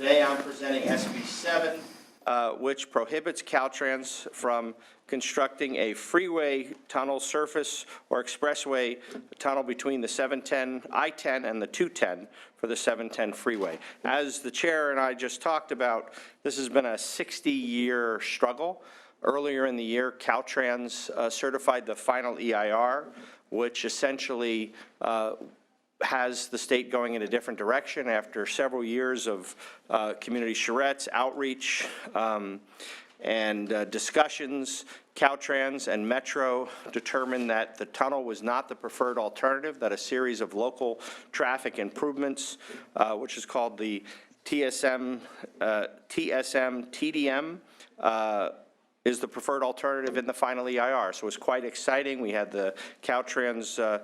Today I'm presenting SB7, which prohibits Caltrans from constructing a freeway tunnel surface or expressway tunnel between the 710, I-10 and the 210 for the 710 freeway. As the chair and I just talked about, this has been a 60-year struggle. Earlier in the year, Caltrans certified the final EIR, which essentially has the state going in a different direction after several years of community charrettes, outreach, and discussions. Caltrans and Metro determined that the tunnel was not the preferred alternative, that a series of local traffic improvements, which is called the TDM, is the preferred alternative in the final EIR. So it was quite exciting. We had the Caltrans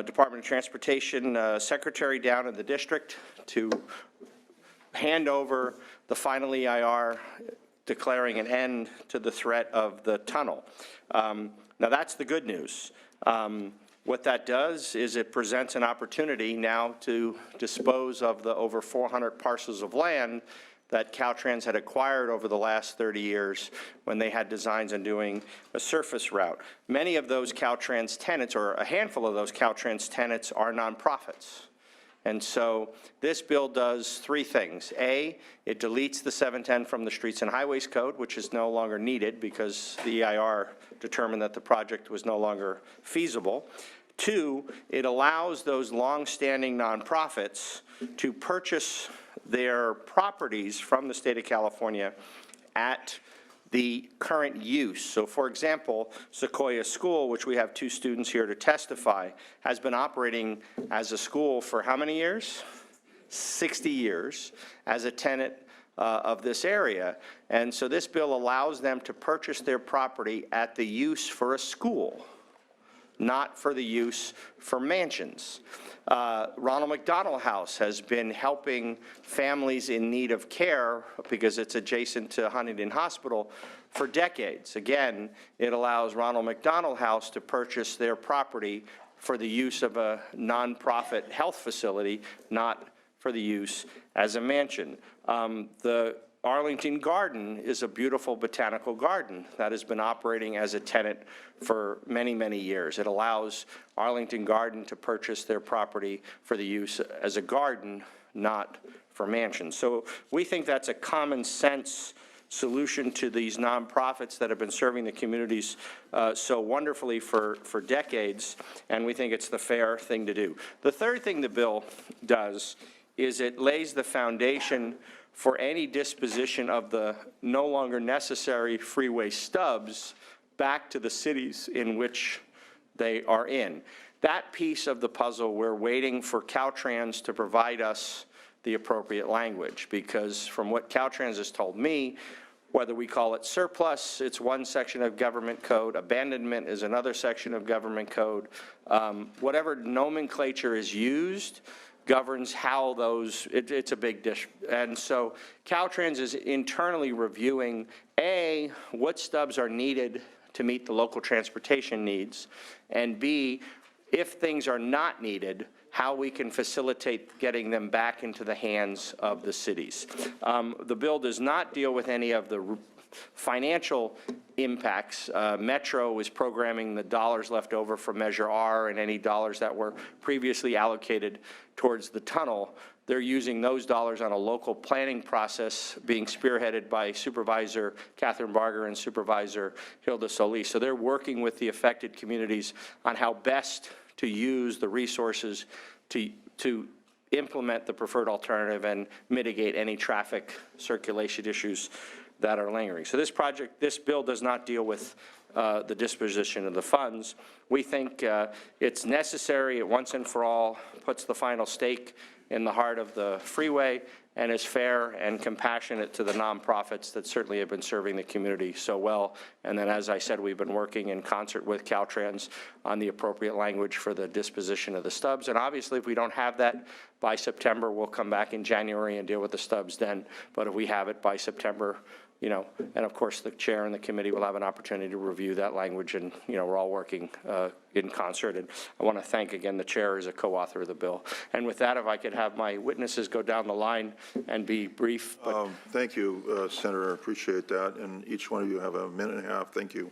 Department of Transportation secretary down in the district to hand over the final EIR, declaring an end to the threat of the tunnel. Now that's the good news. What that does is it presents an opportunity now to dispose of the over 400 parcels of land that Caltrans had acquired over the last 30 years when they had designs on doing a surface route. Many of those Caltrans tenants, or a handful of those Caltrans tenants, are nonprofits. And so this bill does three things. A, it deletes the 710 from the Streets and Highways Code, which is no longer needed because the EIR determined that the project was no longer feasible. Two, it allows those long-standing nonprofits to purchase their properties from the state of California at the current use. So for example, Sequoia School, which we have two students here to testify, has been operating as a school for how many years? 60 years as a tenant of this area. And so this bill allows them to purchase their property at the use for a school, not for the use for mansions. Ronald McDonald House has been helping families in need of care because it's adjacent to Huntington Hospital for decades. Again, it allows Ronald McDonald House to purchase their property for the use of a nonprofit health facility, not for the use as a mansion. The Arlington Garden is a beautiful botanical garden that has been operating as a tenant for many, many years. It allows Arlington Garden to purchase their property for the use as a garden, not for mansions. So we think that's a common sense solution to these nonprofits that have been serving the communities so wonderfully for decades, and we think it's the fair thing to do. The third thing the bill does is it lays the foundation for any disposition of the no longer necessary freeway stubs back to the cities in which they are in. That piece of the puzzle, we're waiting for Caltrans to provide us the appropriate language, because from what Caltrans has told me, whether we call it surplus, it's one section of government code, abandonment is another section of government code, whatever nomenclature is used governs how those, it's a big dish. And so Caltrans is internally reviewing, A, what stubs are needed to meet the local transportation needs, and B, if things are not needed, how we can facilitate getting them back into the hands of the cities. The bill does not deal with any of the financial impacts. Metro is programming the dollars left over from Measure R and any dollars that were previously allocated towards the tunnel. They're using those dollars on a local planning process being spearheaded by Supervisor Catherine Barger and Supervisor Hilda Solis. So they're working with the affected communities on how best to use the resources to implement the preferred alternative and mitigate any traffic circulation issues that are lingering. So this bill does not deal with the disposition of the funds. We think it's necessary, it once and for all puts the final stake in the heart of the freeway and is fair and compassionate to the nonprofits that certainly have been serving the community so well. And then, as I said, we've been working in concert with Caltrans on the appropriate language for the disposition of the stubs. And obviously, if we don't have that by September, we'll come back in January and deal with the stubs then. But if we have it by September, you know, and of course, the chair and the committee will have an opportunity to review that language, and, you know, we're all working in concert. And I want to thank again the chair as a co-author of the bill. And with that, if I could have my witnesses go down the line and be brief. Thank you, Senator. I appreciate that. And each one of you have a minute and a half. Thank you.